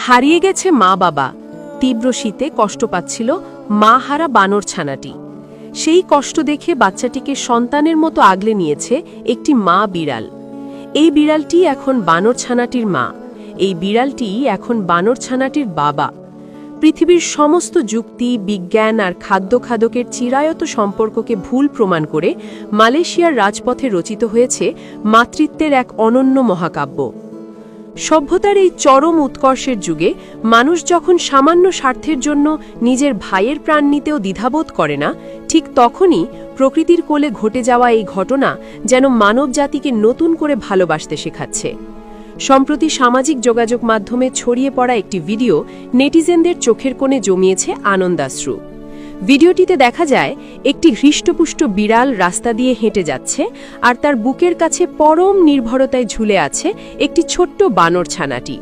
হারিয়ে গেছে মা বাবা। তীব্র শীতে কষ্ট পাচ্ছিল মা হারা বানর ছানাটি। সেই কষ্ট দেখে বাচ্চাটিকে সন্তানের মতো আগলে নিয়েছে একটি মা বিড়াল। এই বিড়ালটি এখন বানর ছানাটির মা। এই বিড়ালটি এখন বানর ছানাটির বাবা। পৃথিবীর সমস্ত যুক্তি, বিজ্ঞান আর খাদ্যখাদকের চিরায়ত সম্পর্ককে ভুল প্রমাণ করে মালয়েশিয়ার রাজপথে রচিত হয়েছে মাতৃত্বের এক অনন্য মহাকাব্য। সভ্যতার এই চরম উৎকর্ষের যুগে মানুষ যখন সামান্য স্বার্থের জন্য নিজের ভাইয়ের প্রাণ নিতেও দ্বিধাবোধ করে না, ঠিক তখনই প্রকৃতির কোলে ঘটে যাওয়া এই ঘটনা যেন মানবজাতিকে নতুন করে ভালোবাসতে শেখাচ্ছে। সম্প্রতি সামাজিক যোগাযোগ মাধ্যমে ছড়িয়ে পড়া একটি ভিডিও নেটিজেনদের চোখের কোণে জমিয়েছে আনন্দাশ্রু। ভিডিওটিতে দেখা যায় একটি হৃষ্টপুষ্ট বিড়াল রাস্তা দিয়ে হেঁটে যাচ্ছে, আর তার বুকের কাছে পরম নির্ভরতায় ঝুলে আছে একটি ছোট্ট বানর ছানাটি।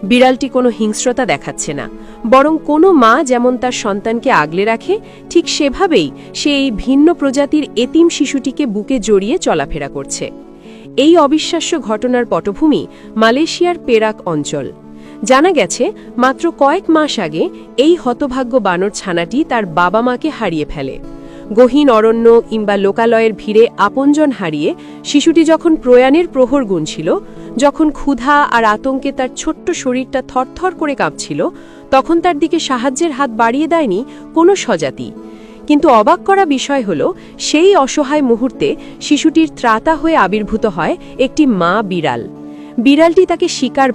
বিড়ালটি কোনো হিংস্রতা দেখাচ্ছে না, বরং কোনো মা যেমন তার সন্তানকে আগলে রাখে, ঠিক সেভাবেই সে এই ভিন্ন প্রজাতির এতিম শিশুটিকে বুকে জড়িয়ে চলাফেরা করছে। এই অবিশ্বাস্য ঘটনার পটভূমি মালয়েশিয়ার পেরাক অঞ্চল। জানা গেছে মাত্র কয়েক মাস আগে এই হতভাগ্য বানর ছানাটি তার বাবা মাকে হারিয়ে ফেলে। গহীন অরণ্য কিংবা লোকালয়ের ভিড়ে আপনজন হারিয়ে শিশুটি যখন প্রয়াণের প্রহর গুনছিল, যখন ক্ষুধা আর আতঙ্কে তার ছোট্ট শরীরটা থরথর করে কাঁপছিল, তখন তার দিকে সাহায্যের হাত বাড়িয়ে দেয়নি কোনো স্বজাতি। কিন্তু অবাক করা বিষয় হল, সেই অসহায় মুহূর্তে শিশুটির ত্রাতা হয়ে আবির্ভূত হয় একটি মা বিড়াল। বিড়ালটি তাকে শিকার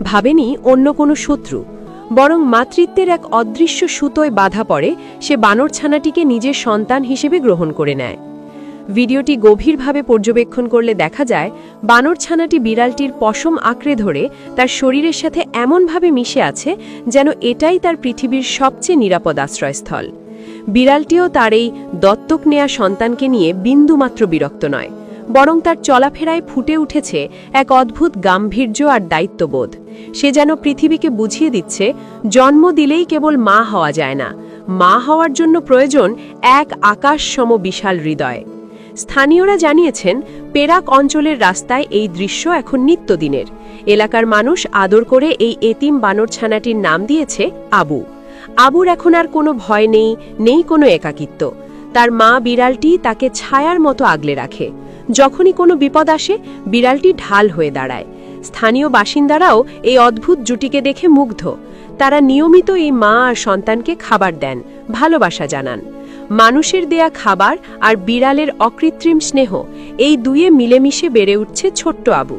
ভাবেনি অন্য কোনো শত্রু, বরং মাতৃত্বের এক অদৃশ্য সুতোয় বাধা পড়ে সে বানর ছানাটিকে নিজের সন্তান হিসেবে গ্রহণ করে নেয়। ভিডিওটি গভীরভাবে পর্যবেক্ষণ করলে দেখা যায় বানর ছানাটি বিড়ালটির পশম আঁকড়ে ধরে তার শরীরের সাথে এমনভাবে মিশে আছে যেন এটাই তার পৃথিবীর সবচেয়ে নিরাপদ আশ্রয়স্থল। বিড়ালটিও তার এই দত্তক নেয়া সন্তানকে নিয়ে বিন্দুমাত্র বিরক্ত নয়, বরং তার চলাফেরায় ফুটে উঠেছে এক অদ্ভুত গাম্ভীর্য আর দায়িত্ববোধ। সে যেন পৃথিবীকে বুঝিয়ে দিচ্ছে, জন্ম দিলেই কেবল মা হওয়া যায় না, মা হওয়ার জন্য প্রয়োজন এক আকাশ সম বিশাল হৃদয়। স্থানীয়রা জানিয়েছেন, পেরাক অঞ্চলের রাস্তায় এই দৃশ্য এখন নিত্যদিনের। এলাকার মানুষ আদর করে এই এতিম বানর ছানাটির নাম দিয়েছে আবু। আবুর এখন আর কোনো ভয় নেই কোনো একাকিত্ব। তার মা বিড়ালটি তাকে ছায়ার মতো আগলে রাখে। যখনই কোনো বিপদ আসে, বিড়ালটি ঢাল হয়ে দাঁড়ায়। স্থানীয় বাসিন্দারাও এই অদ্ভুত জুটিকে দেখে মুগ্ধ। তারা নিয়মিত এই মা আর সন্তানকে খাবার দেন, ভালোবাসা জানান। মানুষের দেয়া খাবার আর বিড়ালের অকৃত্রিম স্নেহ, এই দুয়ে মিলেমিশে বেড়ে উঠছে ছোট্ট আবু।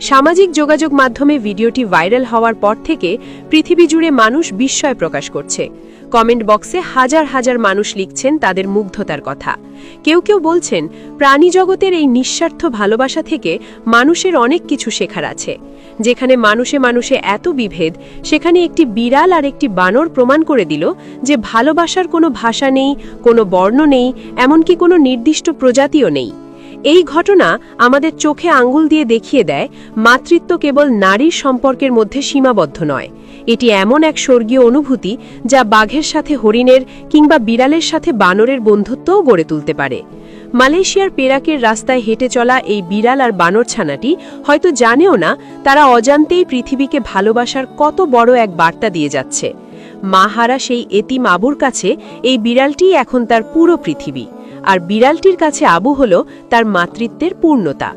সামাজিক যোগাযোগ মাধ্যমে ভিডিওটি ভাইরাল হওয়ার পর থেকে পৃথিবী জুড়ে মানুষ বিস্ময় প্রকাশ করছে। কমেন্ট বক্সে হাজার হাজার মানুষ লিখছেন তাদের মুগ্ধতার কথা। কেউ কেউ বলছেন, প্রাণী জগতের এই নিঃস্বার্থ ভালোবাসা থেকে মানুষের অনেক কিছু শেখার আছে। যেখানে মানুষে মানুষে এত বিভেদ, সেখানে একটি বিড়াল আর একটি বানর প্রমাণ করে দিল যে ভালোবাসার কোনো ভাষা নেই, কোনো বর্ণ নেই, এমনকি কোনো নির্দিষ্ট প্রজাতিও নেই। এই ঘটনা আমাদের চোখে আঙ্গুল দিয়ে দেখিয়ে দেয়, মাতৃত্ব কেবল নারীর সম্পর্কের মধ্যে সীমাবদ্ধ নয়। এটি এমন এক স্বর্গীয় অনুভূতি যা বাঘের সাথে হরিণের কিংবা বিড়ালের সাথে বানরের বন্ধুত্বও গড়ে তুলতে পারে। মালয়েশিয়ার পেরাকের রাস্তায় হেঁটে চলা এই বিড়াল আর বানর ছানাটি হয়তো জানেও না তারা অজান্তেই পৃথিবীকে ভালোবাসার কত বড় এক বার্তা দিয়ে যাচ্ছে। মা হারা সেই এতিম আবুর কাছে এই বিড়ালটিই এখন তার পুরো পৃথিবী, আর বিড়ালটির কাছে আবু হলো তার মাতৃত্বের পূর্ণতা।